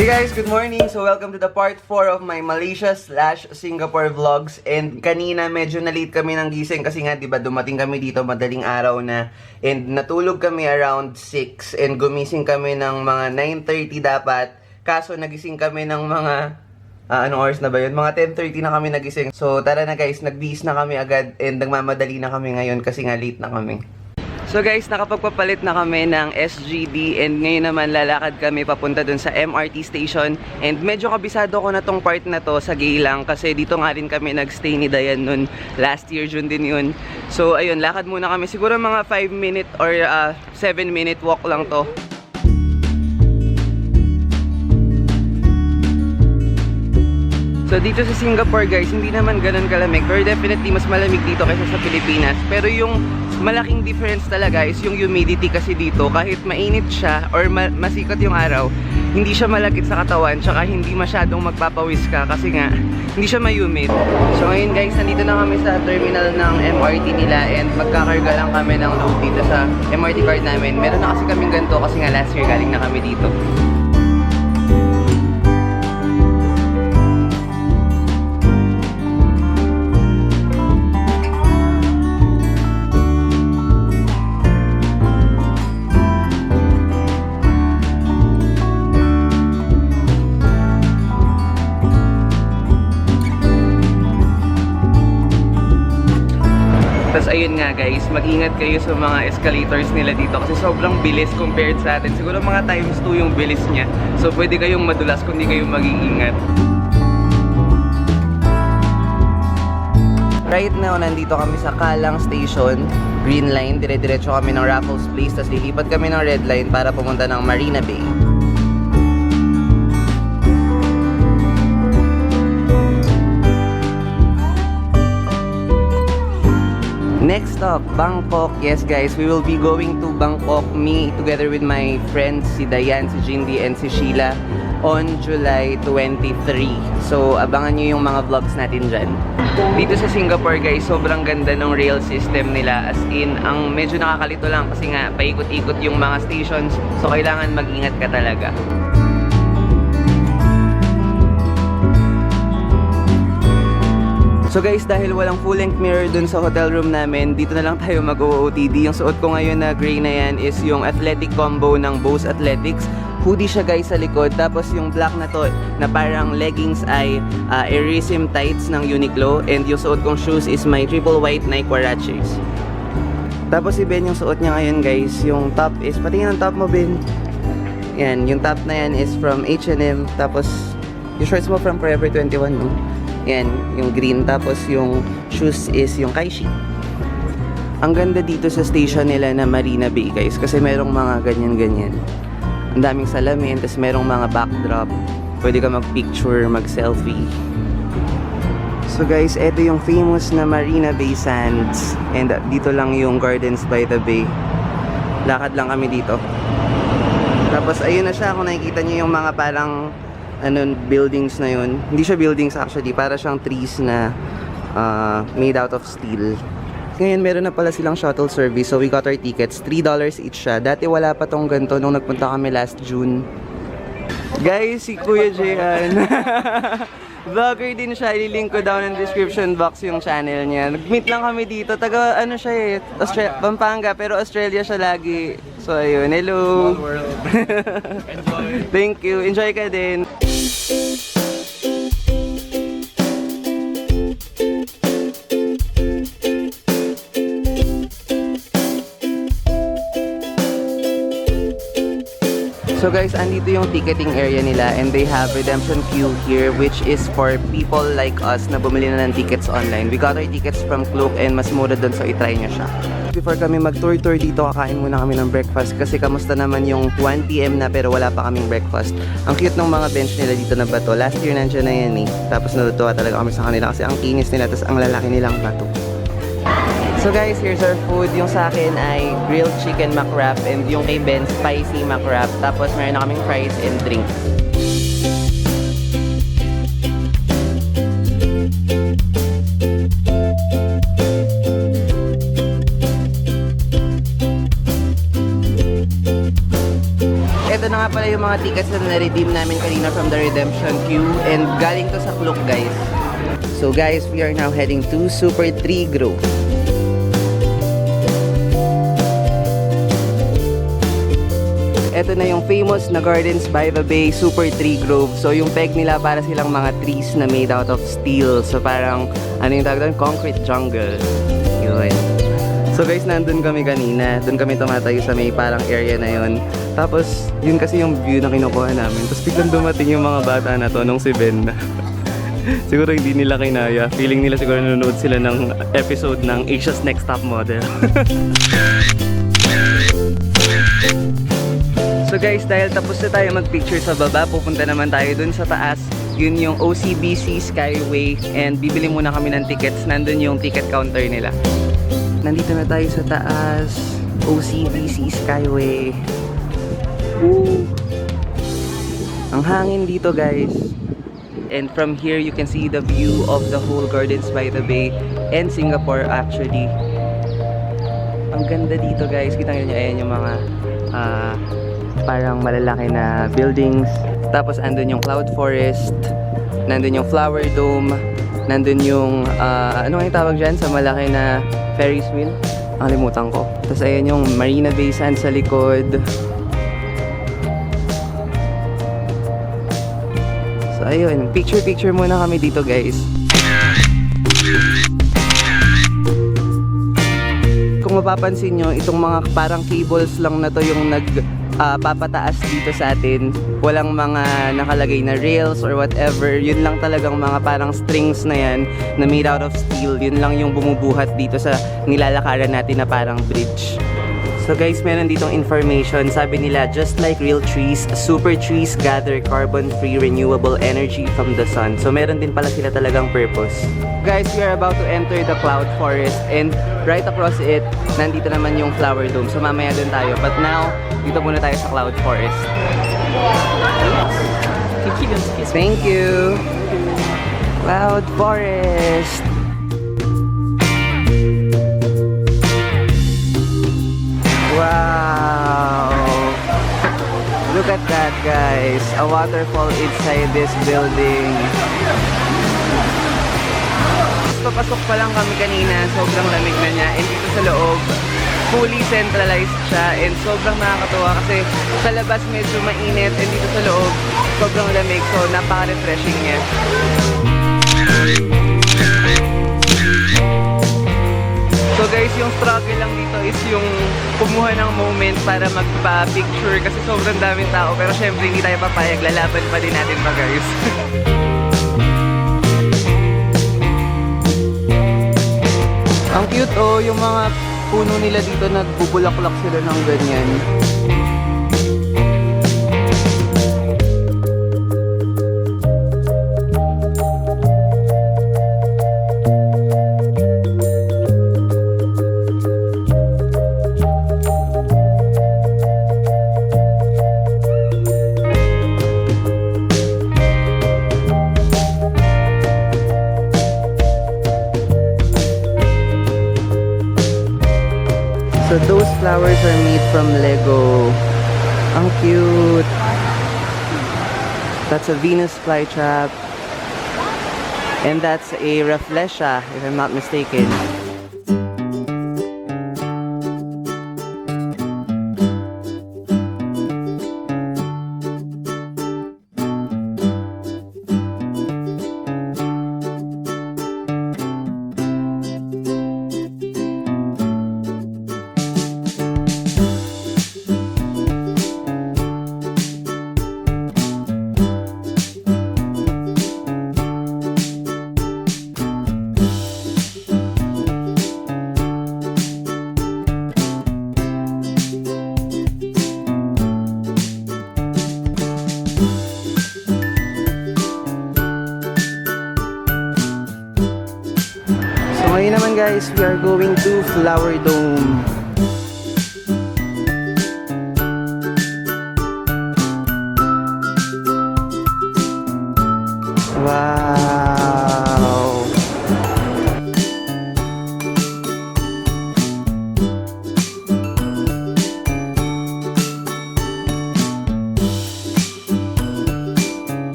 Hey guys, good morning! So welcome to the part 4 of my Malaysia/Singapore vlogs. And kanina medyo na-late kami ng gising kasi nga 'di ba dumating kami dito madaling araw na. And natulog kami around 6 and gumising kami ng mga 9:30 dapat. Kaso nagising kami ng mga anong oras na ba yun? Mga 10:30 na kami nagising. So tara na guys, nagbihis na kami agad and nagmamadali na kami ngayon kasi nga late na kami. So guys, nakapagpapalit na kami ng SGD and ngayon naman lalakad kami papunta dun sa MRT station. And medyo kabisado ko na tong part na to sa Geylang kasi dito nga rin kami nagstay ni Dayan nun. Last year June din yun. So ayun, lakad muna kami. Siguro mga 5-minute or 7-minute walk lang to. So dito sa Singapore guys, hindi naman ganun kalamig. Pero definitely mas malamig dito kaysa sa Pilipinas. Pero yung malaking difference talaga is yung humidity kasi dito. Kahit mainit siya or masikot yung araw, hindi siya malagkit sa katawan. Tsaka hindi masyadong magpapawis ka kasi nga hindi siya ma-humid. So ngayon guys, nandito na kami sa terminal ng MRT nila. And magkakarga lang kami ng load dito sa MRT card namin. Meron na kasi kaming ganito kasi nga last year galing na kami dito. Tapos ayun nga guys, mag-ingat kayo sa mga escalators nila dito kasi sobrang bilis compared sa atin. Siguro mga times 2 yung bilis niya. So pwede kayong madulas kung di kayo mag-iingat. Right now, nandito kami sa Kallang Station, Green Line. Dire-diretso kami ng Raffles Place. Tapos lilipat kami ng Red Line para pumunta ng Marina Bay. Next stop, Bangkok. Yes guys, we will be going to Bangkok, me together with my friends si Dayan, si Jindy, and si Sheila on July 23. So abangan nyo yung mga vlogs natin dyan. Dito sa Singapore guys, sobrang ganda ng rail system nila. As in, ang medyo nakakalito lang kasi nga paikot-ikot yung mga stations. So kailangan mag-ingat ka talaga. So guys, dahil walang full-length mirror dun sa hotel room namin, dito na lang tayo mag-OOTD. Yung suot ko ngayon na gray na yan is yung athletic combo ng Bose Athletics. Hoodie siya guys sa likod. Tapos yung black na to na parang leggings ay Airism tights ng Uniqlo. And yung suot kong shoes is my triple white Nike Huaraches. Tapos si Ben yung suot niya ngayon guys. Yung top is, patingin ang top mo Ben. Yan, yung top na yan is from H&M. Tapos yung shorts mo from Forever 21 no? Yan, yung green. Tapos yung shoes is yung Kaishi. Ang ganda dito sa station nila na Marina Bay guys kasi merong mga ganyan-ganyan. Ang daming salamin, tapos merong mga backdrop. Pwede ka mag-picture, mag-selfie. So guys, eto yung famous na Marina Bay Sands. And dito lang yung Gardens by the Bay. Lakad lang kami dito. Tapos ayun na siya, kung nakikita nyo yung mga parang buildings na yun. Hindi siya buildings actually, para siyang trees na made out of steel. Ngayon meron na pala silang shuttle service, so we got our tickets. $3 each siya. Dati wala pa tong ganito nung nagpunta kami last June. Guys, si Kuya Jehan. Vlogger din siya, ililink ko down in description box yung channel niya. Nag-meet lang kami dito, taga ano siya Pampanga, pero Australia siya lagi. So ayun, hello. Small world. Enjoy. Thank you, enjoy ka din. So guys, andito yung ticketing area nila and they have redemption queue here which is for people like us na bumili na ng tickets online. We got our tickets from Klook and mas mura dun, so itry nyo siya. Before kami mag-tour-tour dito, kakain muna kami ng breakfast kasi kamusta naman yung 1 PM na pero wala pa kaming breakfast. Ang cute ng mga bench nila dito na bato. Last year nandiyan na yan eh. Tapos natutuwa talaga kami sa kanila kasi ang kinis nila tapos ang lalaki nilang bato. So guys, here's our food. Yung sa akin ay grilled chicken McWrap and yung kay Ben, spicy McWrap. Tapos meron na kaming fries and drinks. Ito na nga nga pala yung mga tickets na na-redeem namin kanina from the redemption queue. And galing to sa Klook, guys. So guys, we are now heading to Super 3 Grove. Ito na yung famous na Gardens by the Bay Super 3 Grove. So yung peg nila para silang mga trees na made out of steel. So parang, ano yung tawag doon? Concrete jungle. Yun. So guys, nandun kami kanina. Doon kami tumatayo sa may parang area na yun. Tapos, yun kasi yung view na kinukuha namin. Tapos biglang dumating yung mga bata na to nung si Ben. Siguro hindi nila kinaya. Feeling nila siguro nanonood sila ng episode ng Asia's Next Top Model. So guys, dahil tapos na tayo mag-picture sa baba, pupunta naman tayo dun sa taas. Yun yung OCBC Skyway and bibili muna kami ng tickets. Nandun yung ticket counter nila. Nandito na tayo sa taas. OCBC Skyway. Woo! Ang hangin dito, guys. And from here, you can see the view of the whole Gardens by the Bay and Singapore actually. Ang ganda dito, guys. Kita nyo, ayan yung mga parang malalaki na buildings. Tapos andun yung cloud forest, nandun yung flower dome, nandun yung ano nga yung tawag dyan sa malaki na Ferris wheel? Nakalimutan ko. Tapos ayan yung Marina Bay Sands sa likod. So ayun, picture muna kami dito, guys. Kung mapapansin nyo, itong mga parang cables lang na to yung papataas dito sa atin. Walang mga nakalagay na rails or whatever. Yun lang talagang mga parang strings na yan na made out of steel. Yun lang yung bumubuhat dito sa nilalakaran natin na parang bridge. So guys, meron ditong information. Sabi nila, just like real trees, super trees gather carbon-free renewable energy from the sun. So meron din pala sila talagang purpose. Guys, we are about to enter the cloud forest and right across it, nandito naman yung flower dome. So mamaya dun tayo. But now, dito muna tayo sa cloud forest. Thank you! Cloud forest! Wow! Look at that, guys. A waterfall inside this building. Papasok pa lang kami kanina, sobrang lamig na niya. And dito sa loob, fully centralized siya. And sobrang nakakatuwa kasi sa labas medyo mainit. And dito sa loob, sobrang lamig. So, napaka-refreshing niya. So guys, yung struggle lang dito is yung kumuha ng moment para magpa-picture kasi sobrang daming tao. Pero syempre hindi tayo papayag, lalaban pa din natin ba, guys? Ang cute oh, yung mga puno nila dito nagbubulaklak sila ng ganyan. So those flowers are made from Lego. Ang cute. That's a Venus flytrap. And that's a Rafflesia, if I'm not mistaken. Ngayon naman guys, we are going to Flower Dome. Wow!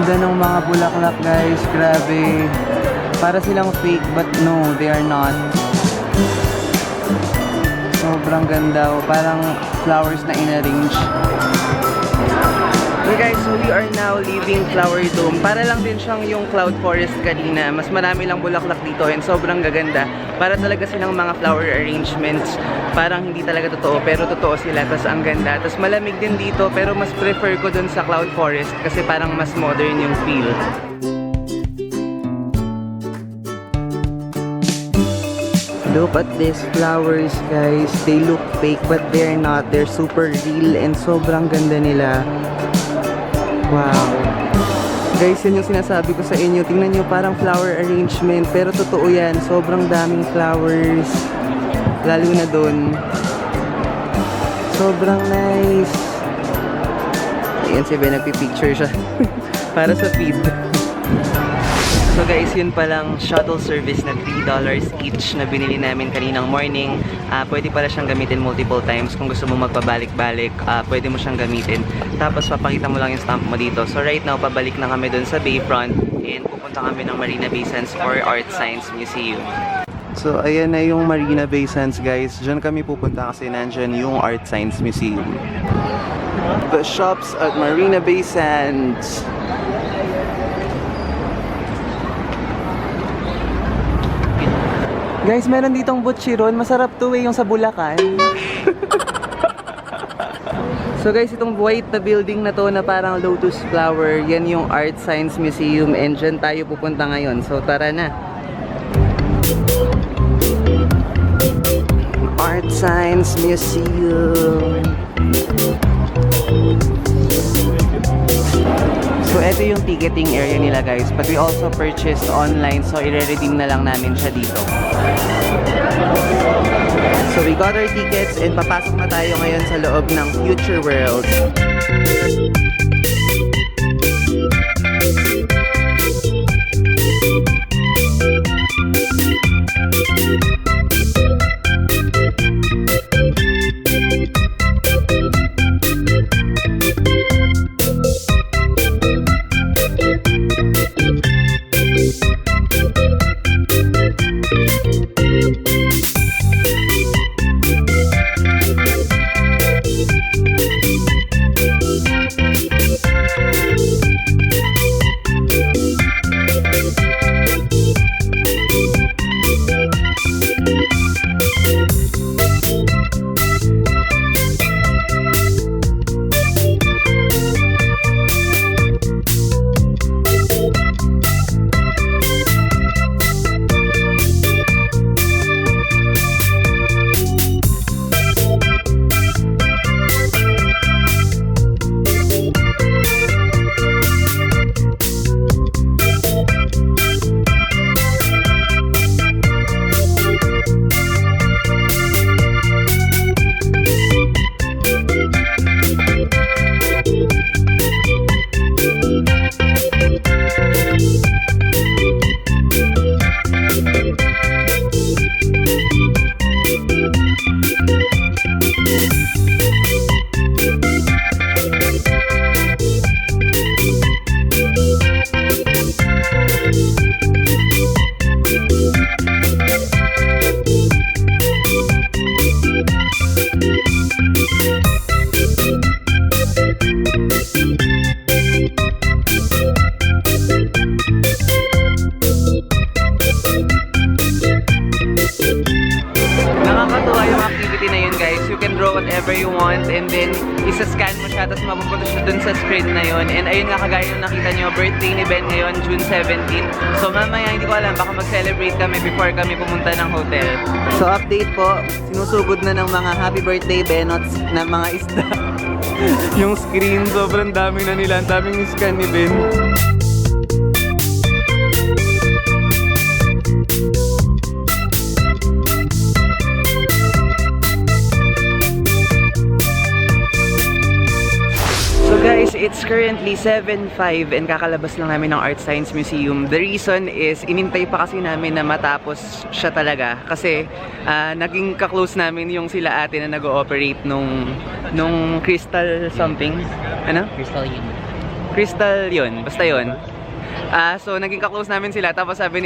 ganda ng mga bulaklak guys, grabe. Para silang fake but no, they are not. Sobrang ganda, parang flowers na in-arrange. Okay guys, so we are now leaving Flower Dome. Para lang din siyang yung Cloud Forest kanina. Mas marami lang bulaklak dito and sobrang gaganda. Para talaga silang mga flower arrangements. Parang hindi talaga totoo pero totoo sila. Tapos ang ganda. Tapos malamig din dito pero mas prefer ko dun sa Cloud Forest kasi parang mas modern yung feel. Look at these flowers guys. They look fake but they're not. They're super real and sobrang ganda nila. Wow. Guys, yun yung sinasabi ko sa inyo. Tingnan nyo, parang flower arrangement. Pero totoo yan. Sobrang daming flowers. Lalo na dun. Sobrang nice. Ayan si Ben, nagpipicture siya. Para sa feed. So guys, yun palang shuttle service na $3 each na binili namin kaninang morning. Pwede pala siyang gamitin multiple times. Kung gusto mo magpabalik-balik, pwede mo siyang gamitin. Tapos papakita mo lang yung stamp mo dito. So right now, pabalik na kami dun sa Bayfront and pupunta kami ng Marina Bay Sands for Art Science Museum. So ayan na yung Marina Bay Sands guys. Diyan kami pupunta kasi nandyan yung Art Science Museum. The shops at Marina Bay Sands. Guys, meron ditong butchiron. Masarap to yung sa Bulacan. So guys, itong white na building na to na parang lotus flower, yan yung Art Science Museum and dyan tayo pupunta ngayon. So tara na. Art Science Museum. So ito yung ticketing area nila guys, but we also purchased online so i-redeem na lang namin siya dito. So we got our tickets and papasok na tayo ngayon sa loob ng Future World. whatever you want, and then isa-scan mo siya, tapos mapupunta siya dun sa screen na yun. And ayun nga, kagaya yung nakita nyo, birthday ni Ben ngayon, June 17. So mamaya, hindi ko alam, baka mag-celebrate kami before kami pumunta ng hotel. So update po, sinusugod na ng mga happy birthday Benots na mga isda. Yung screen, sobrang dami na nila, ang daming scan ni Ben. So guys, it's currently 7:05 and kakalabas lang namin ng Art Science Museum. The reason is, inintay pa kasi namin na matapos siya talaga. Kasi naging ka-close namin yung sila ate na nag-ooperate nung Crystal something. Ano? Crystal Union. Crystal yun, basta yun. So naging ka-close namin sila, tapos sabi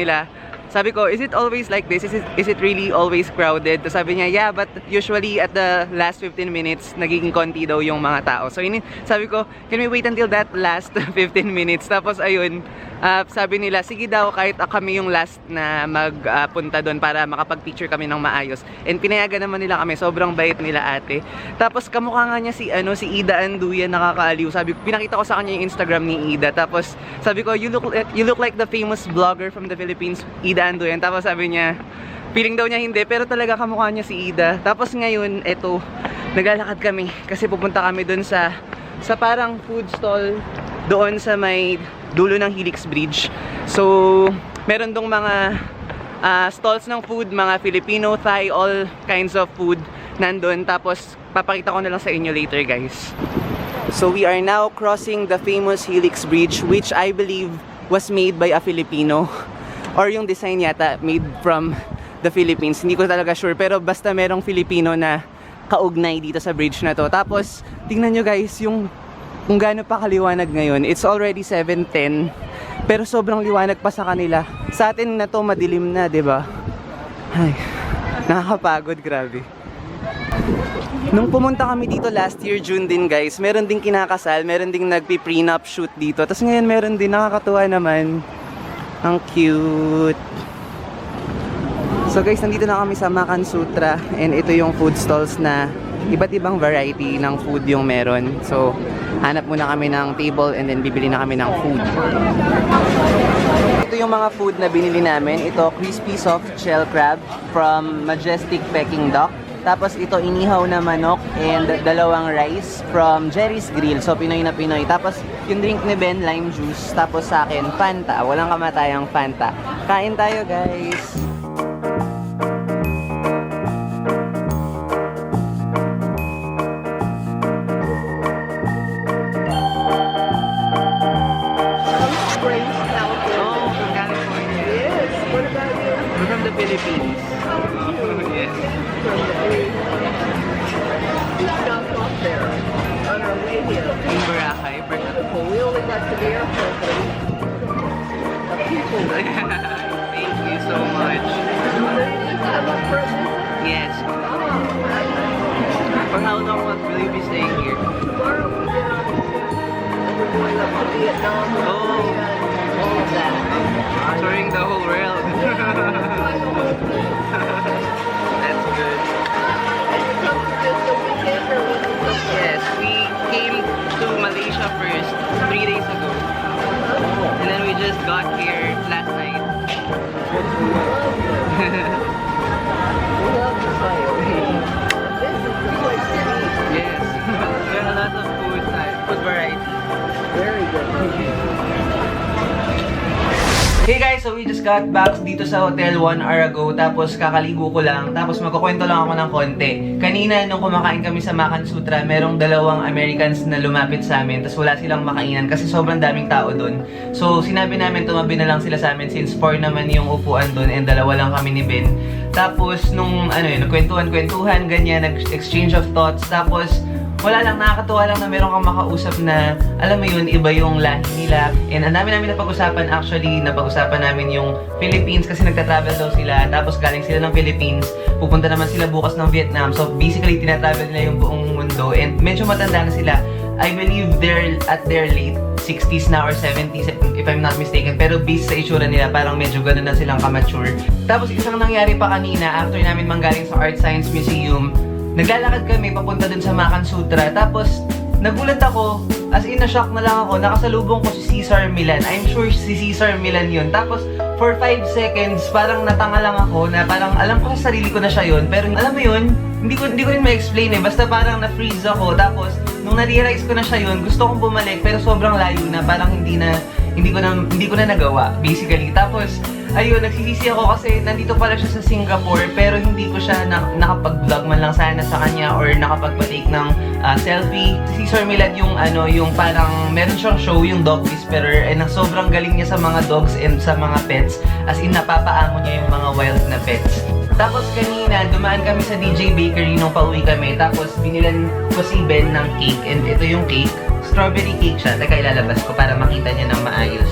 ko, is it always like this? Is it really always crowded? Tapos sabi niya, yeah, but usually at the last 15 minutes, nagiging konti daw yung mga tao. So sabi ko, can we wait until that last 15 minutes? Tapos ayun, sabi nila, sige daw, kahit kami yung last na magpunta doon para makapag-picture kami ng maayos. And pinayagan naman nila kami, sobrang bait nila ate. Tapos kamukha nga niya si Ida Anduyan, nakakaaliw. Sabi ko, pinakita ko sa kanya yung Instagram ni Ida. Tapos sabi ko, you look like the famous vlogger from the Philippines, Ida Anduyan. Tapos sabi niya, feeling daw niya hindi, pero talaga kamukha niya si Ida. Tapos ngayon, eto, naglalakad kami kasi pupunta kami doon sa parang food stall doon sa may dulo ng Helix Bridge. So, meron dong mga stalls ng food, mga Filipino, Thai, all kinds of food nandun. Tapos, papakita ko na lang sa inyo later, guys. So, we are now crossing the famous Helix Bridge, which I believe was made by a Filipino. Or yung design yata, made from the Philippines. Hindi ko talaga sure, pero basta merong Filipino na kaugnay dito sa bridge na to. Tapos, tingnan nyo guys, kung gaano pa kaliwanag ngayon. It's already 7:10, pero sobrang liwanag pa sa kanila. Sa atin na to madilim na, 'di ba? Ay, nakakapagod, grabe. Nung pumunta kami dito last year, June din guys, meron ding kinakasal, meron ding nagpi-prenup shoot dito. Tapos ngayon meron din, nakakatuwa naman. Ang cute. So guys, nandito na kami sa Makan Sutra, and ito yung food stalls na iba't ibang variety ng food yung meron. So, hanap muna kami ng table and then bibili na kami ng food. Ito yung mga food na binili namin. Ito, crispy soft shell crab from Majestic Peking Duck. Tapos ito, inihaw na manok and dalawang rice from Jerry's Grill. So, Pinoy na Pinoy. Tapos, yung drink ni Ben, lime juice. Tapos sa akin, Fanta. Walang kamatayang Fanta. Kain tayo, guys! Philippines. Yes. We stopped off there on our way here. In Boracay. We only got to the airport. People. Thank you so much. Yes. For how long will you be staying here? Tomorrow we get on the ship and we're going up to Vietnam. Oh. All of that. Touring the whole world. That's good. And you come to just a weekend or when you come back? Yes, we came to Malaysia first 3 days ago. And then we just got here last night. We love the site. This is the place to be. Yes. There are a lot of food variety. Very good. Hey guys, so we just got back dito sa hotel 1 hour ago. Tapos kakaligo ko lang. Tapos magkukwento lang ako ng konti. Kanina nung kumakain kami sa Makan Sutra, merong dalawang Americans na lumapit sa amin. Tapos wala silang makainan kasi sobrang daming tao dun. So sinabi namin tumabi na lang sila sa amin since 4 naman yung upuan dun and dalawa lang kami ni Ben. Tapos nung nagkwentuhan, ganyan, nag-exchange of thoughts. Tapos wala lang, nakakatuwa lang na meron kang makausap na, alam mo yun, iba yung lahi nila. And ang dami namin napag-usapan, actually, napag-usapan namin yung Philippines kasi nagta-travel daw sila. Tapos galing sila ng Philippines, pupunta naman sila bukas ng Vietnam. So basically, tinatravel nila yung buong mundo. And medyo matanda na sila. I believe they're at their late 60s na or 70s if I'm not mistaken. Pero based sa itsura nila, parang medyo ganun na silang kamature. Tapos isang nangyari pa kanina, after namin manggaling sa Art Science Museum, naglalakad kami papunta dun sa Makan Sutra. Tapos, nagulat ako, as in na-shock na lang ako, nakasalubong ko si Cesar Millan. I'm sure si Cesar Millan yun. Tapos, for 5 seconds, parang natanga lang ako na parang alam ko sa sarili ko na siya yun. Pero alam mo yun, hindi ko rin ma-explain eh. Basta parang na-freeze ako. Tapos, nung na-realize ko na siya yun, gusto kong bumalik pero sobrang layo na. Parang hindi ko na nagawa, basically. Tapos, ayun, nagsisisi ako kasi nandito pala siya sa Singapore pero hindi ko siya nakapag-vlog man lang sana sa kanya or nakapag-take ng selfie. Si Cesar Millan yung yung parang meron siyang show, yung Dog Whisperer, and sobrang galing niya sa mga dogs and sa mga pets. As in, napapaamo niya yung mga wild na pets. Tapos kanina, dumaan kami sa DJ Bakery nung pauwi kami. Tapos binilan ko si Ben ng cake. And ito yung cake. Strawberry cake siya. Teka, ilalabas ko para makita niya ng maayos.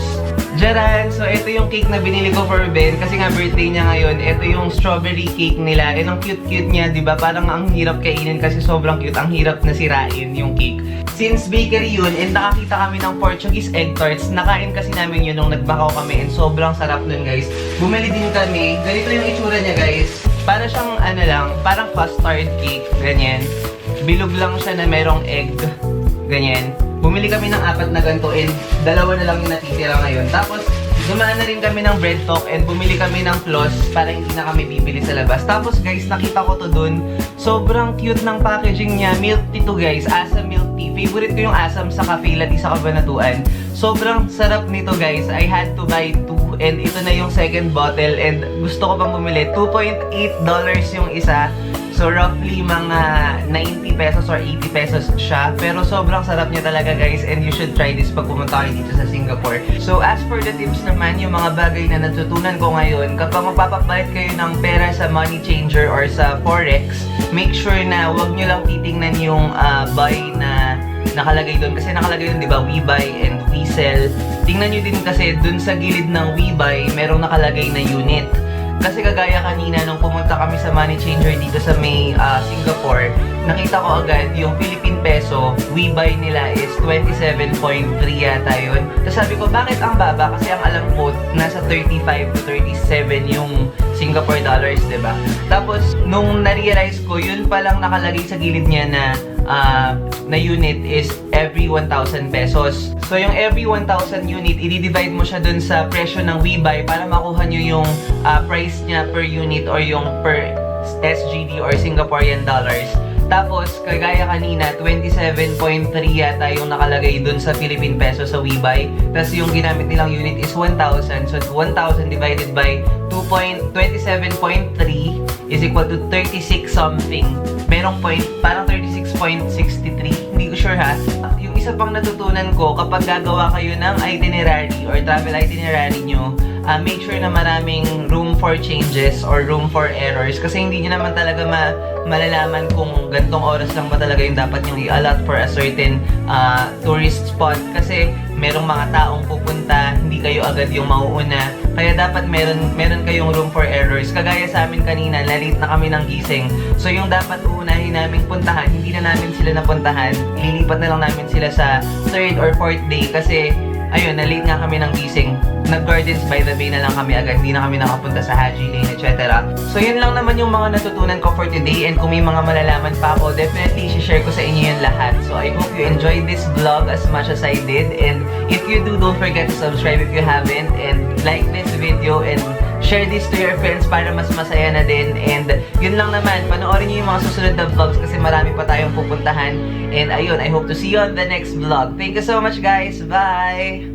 Jaran! So, ito yung cake na binili ko for Ben. Kasi nga birthday niya ngayon. Ito yung strawberry cake nila. And ang cute-cute niya, di ba? Parang ang hirap kainin kasi sobrang cute. Ang hirap na sirain yung cake. Since bakery yun, and nakakita kami ng Portuguese egg tarts, nakain kasi namin yun nung nagbakaw kami. And sobrang sarap nun, guys. Bumili din kami. Ganito yung itsura niya, guys. Para siyang, ano lang, parang custard cake. Ganyan. Bilog lang siya na merong egg. Ganyan. Bumili kami ng 4 na ganito and 2 na lang yung natitira ngayon. Tapos, dumaan na rin kami ng bread talk and bumili kami ng floss para hindi na kami bibili sa labas. Tapos guys, nakita ko to dun. Sobrang cute ng packaging niya. Milk tea to guys. Asam milk tea. Favorite ko yung asam sa Cafe Latte sa Cabanatuan. Sobrang sarap nito guys. I had to buy 2 and ito na yung second bottle and gusto ko pang bumili. $2.8 yung isa. So, roughly mga 90 pesos or 80 pesos siya. Pero sobrang sarap niya talaga guys and you should try this pag pumunta kayo dito sa Singapore. So, as for the tips naman, yung mga bagay na natutunan ko ngayon, kapag magpapapalit kayo ng pera sa money changer or sa forex, make sure na huwag nyo lang titingnan yung buy na nakalagay doon. Kasi nakalagay doon, di ba, we buy and we sell. Tingnan nyo din kasi doon sa gilid ng we buy, merong nakalagay na unit. Kasi kagaya kanina nung pumunta kami sa money changer dito sa may Singapore, nakita ko agad yung Philippine peso, we buy nila is 27.3 yata yun. Tapos sabi ko, bakit ang baba? Kasi ang alam ko, nasa 35 to 37 yung Singapore dollars, diba? Tapos, nung na-realize ko, yun palang nakalagay sa gilid niya na unit is every 1,000 pesos. So, yung every 1,000 unit, i-divide mo siya dun sa presyo ng WeBuy para makuha nyo yung price niya per unit or yung per SGD or Singaporean dollars. Tapos, kagaya kanina, 27.3 yata yung nakalagay dun sa Philippine peso sa WeBuy. Tapos, yung ginamit nilang unit is 1,000. So, 1,000 divided by 27.3 is equal to 36 something. Merong point, parang 36.63. Hindi ko sure ha. Yung isa pang natutunan ko, kapag gagawa kayo ng itinerary or travel itinerary nyo, make sure na maraming room for changes or room for errors. Kasi hindi nyo naman talaga malalaman kung gantong oras lang ba talaga yung dapat yung i-allot for a certain tourist spot. Kasi merong mga taong pupunta, hindi kayo agad yung mauuna. Kaya dapat meron kayong room for errors. Kagaya sa amin kanina, na-late na kami ng gising. So yung dapat uunahin naming puntahan, hindi na namin sila napuntahan. Lilipat na lang namin sila sa 3rd or 4th day kasi ayun, na-late nga kami ng gising. Nag-Gardens by the Bay na lang kami agad. Hindi na kami nakapunta sa Haji Lane, etc. So, yun lang naman yung mga natutunan ko for today. And kung may mga malalaman pa ako, definitely share ko sa inyo yung lahat. So, I hope you enjoyed this vlog as much as I did. And if you do, don't forget to subscribe if you haven't. And like this video and share this to your friends para mas masaya na din. And yun lang naman, panoorin niyo yung mga susunod na vlogs kasi marami pa tayong pupuntahan. And ayun, I hope to see you on the next vlog. Thank you so much guys. Bye!